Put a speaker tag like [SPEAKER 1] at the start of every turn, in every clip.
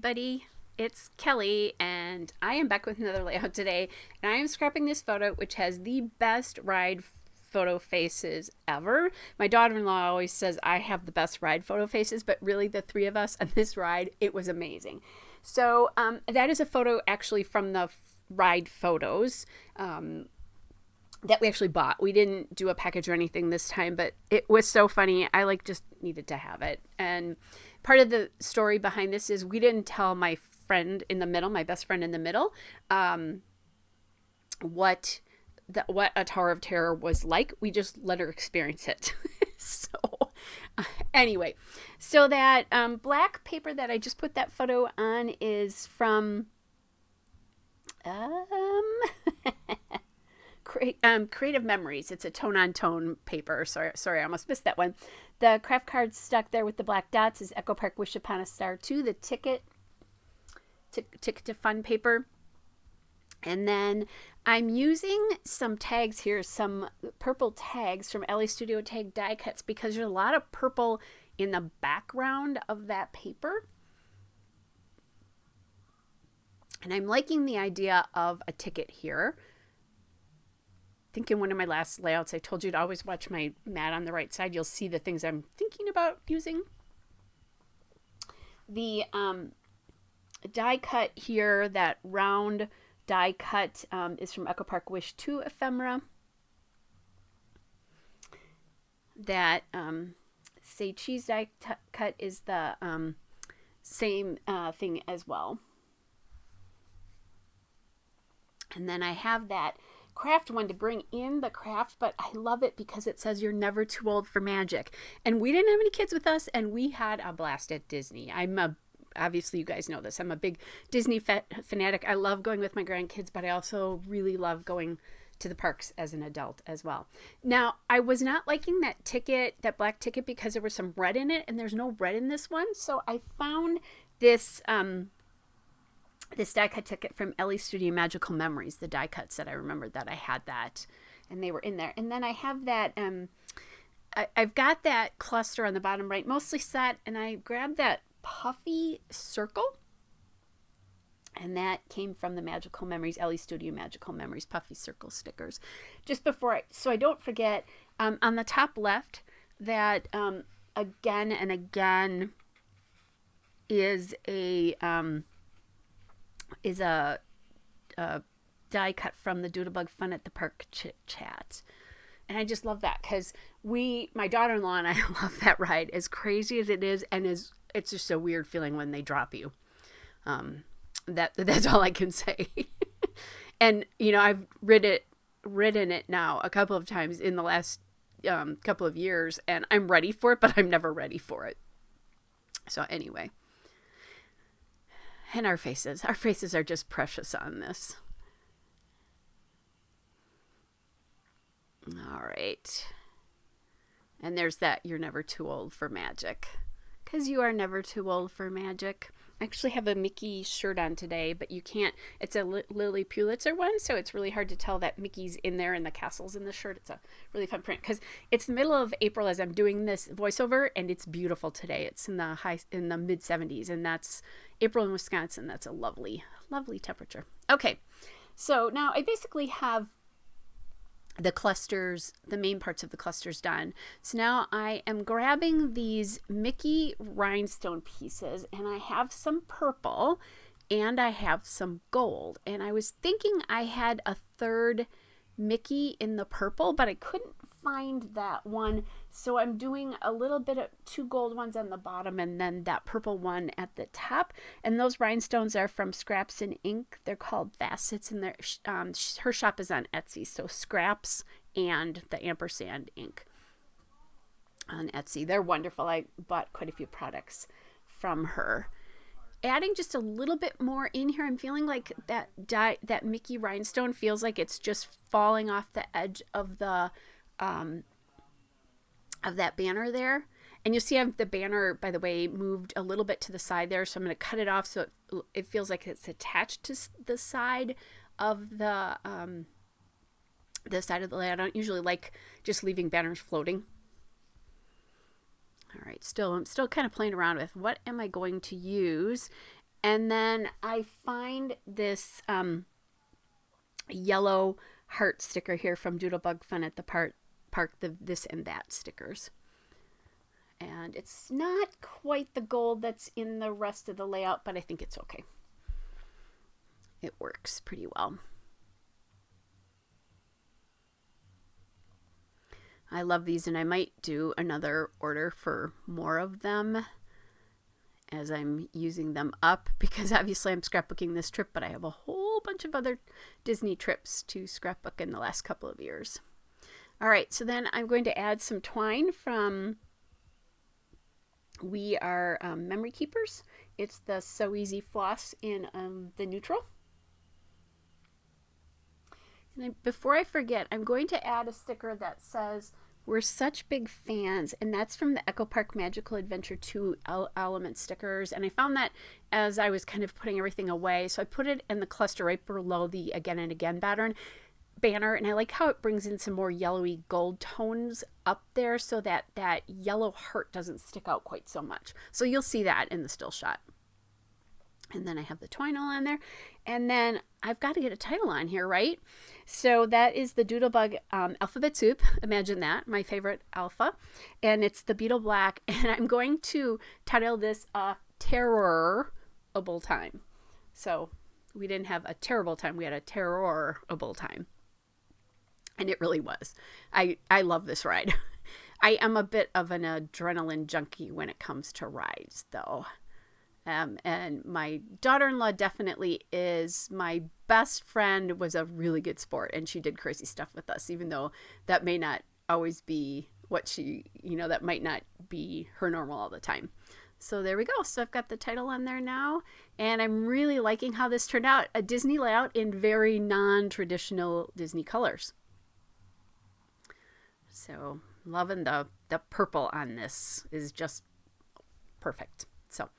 [SPEAKER 1] everybody, it's Kelly and I am back with another layout today, and I am scrapping this photo which has the best ride photo faces ever. My daughter-in-law always says I have the best ride photo faces, but really the three of us on this ride, it was amazing. So that is a photo actually from the ride photos that we actually bought. We didn't do a package or anything this time, but it was so funny. I just needed to have it. And part of the story behind this is we didn't tell my friend in the middle, my best friend in the middle, what a Tower of Terror was like. We just let her experience it. So anyway, so that black paper that I just put that photo on is from Creative Memories. It's a tone-on-tone paper. Sorry, I almost missed that one. The craft card stuck there with the black dots is Echo Park Wish Upon a Star 2, the ticket to fun paper. And then I'm using some tags here, some purple tags from LA Studio Tag die cuts, because there's a lot of purple in the background of that paper. And I'm liking the idea of a ticket here. I think in one of my last layouts, I told you to always watch my mat on the right side. You'll see the things I'm thinking about using. The die cut here, that round die cut, is from Echo Park Wish 2 ephemera. That Say Cheese die cut is the same thing as well. And then I have that craft one to bring in the craft, but I love it because it says you're never too old for magic. And we didn't have any kids with us, and we had a blast at Disney. Obviously you guys know this, I'm a big Disney fanatic. I love going with my grandkids, but I also really love going to the parks as an adult as well. Now, I was not liking that ticket, that black ticket, because there was some red in it, and there's no red in this one. So I found this this die cut ticket from LA Studio Magical Memories, the die cuts that I remembered that I had that, and they were in there. And then I have that, I've got that cluster on the bottom right, mostly set, and I grabbed that puffy circle, and that came from the Magical Memories, LA Studio Magical Memories puffy circle stickers. Just before so I don't forget, on the top left, that again and again is a die cut from the Doodlebug Fun at the Park Chit Chat. And I just love that because my daughter-in-law and I love that ride, as crazy as it is, and it's just a weird feeling when they drop you. That's all I can say. And I've ridden it now a couple of times in the last couple of years, and I'm ready for it, but I'm never ready for it. So anyway. And our faces are just precious on this. All right. And there's that, you're never too old for magic. Because you are never too old for magic. I actually have a Mickey shirt on today, but you can't. It's a Lily Pulitzer one, so it's really hard to tell that Mickey's in there and the castle's in the shirt. It's a really fun print because it's the middle of April as I'm doing this voiceover, and it's beautiful today. It's in the mid 70s, and that's April in Wisconsin. That's a lovely, lovely temperature. Okay, so now I basically have the clusters, the main parts of the clusters done. So now I am grabbing these Mickey rhinestone pieces, and I have some purple and I have some gold. And I was thinking I had a third Mickey in the purple, but I couldn't find that one. So I'm doing a little bit of 2 gold ones on the bottom and then that purple one at the top. And those rhinestones are from Scraps and Ink. They're called Facets, and her shop is on Etsy. So Scraps and the ampersand ink on Etsy. They're wonderful. I bought quite a few products from her. Adding just a little bit more in here, I'm feeling like that Mickey rhinestone feels like it's just falling off the edge of the of that banner there. And you'll see I have the banner, by the way, moved a little bit to the side there, so I'm going to cut it off so it feels like it's attached to the side of the side of the layout. I don't usually like just leaving banners floating. All right, I'm still kind of playing around with what am I going to use. And then I find this yellow heart sticker here from Doodlebug Fun at the Park, the this and that stickers. And it's not quite the gold that's in the rest of the layout, but I think it's okay. It works pretty well. I love these, and I might do another order for more of them as I'm using them up, because obviously I'm scrapbooking this trip, but I have a whole bunch of other Disney trips to scrapbook in the last couple of years. All right, so then I'm going to add some twine from We Are Memory Keepers. It's the So Easy Floss in the neutral. And before I forget, I'm going to add a sticker that says, "We're such big fans," and that's from the Echo Park Magical Adventure 2 element stickers. And I found that as I was kind of putting everything away, so I put it in the cluster right below the Again and Again banner, and I like how it brings in some more yellowy gold tones up there so that that yellow heart doesn't stick out quite so much. So you'll see that in the still shot. And then I have the twine all on there. And then I've got to get a title on here, right? So that is the Doodlebug Alphabet Soup. Imagine that, my favorite alpha. And it's the Beetle Black. And I'm going to title this Terror-ible Time. So we didn't have a terrible time. We had a terror-ible time. And it really was. I love this ride. I am a bit of an adrenaline junkie when it comes to rides, though. And my daughter-in-law definitely is. My best friend was a really good sport, and she did crazy stuff with us, even though that may not always be what she, that might not be her normal all the time. So there we go. So I've got the title on there now, and I'm really liking how this turned out. A Disney layout in very non-traditional Disney colors. So loving the purple on this is just perfect. So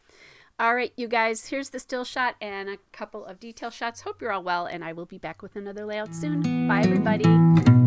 [SPEAKER 1] all right, you guys, here's the still shot and a couple of detail shots. Hope you're all well, and I will be back with another layout soon. Bye, everybody.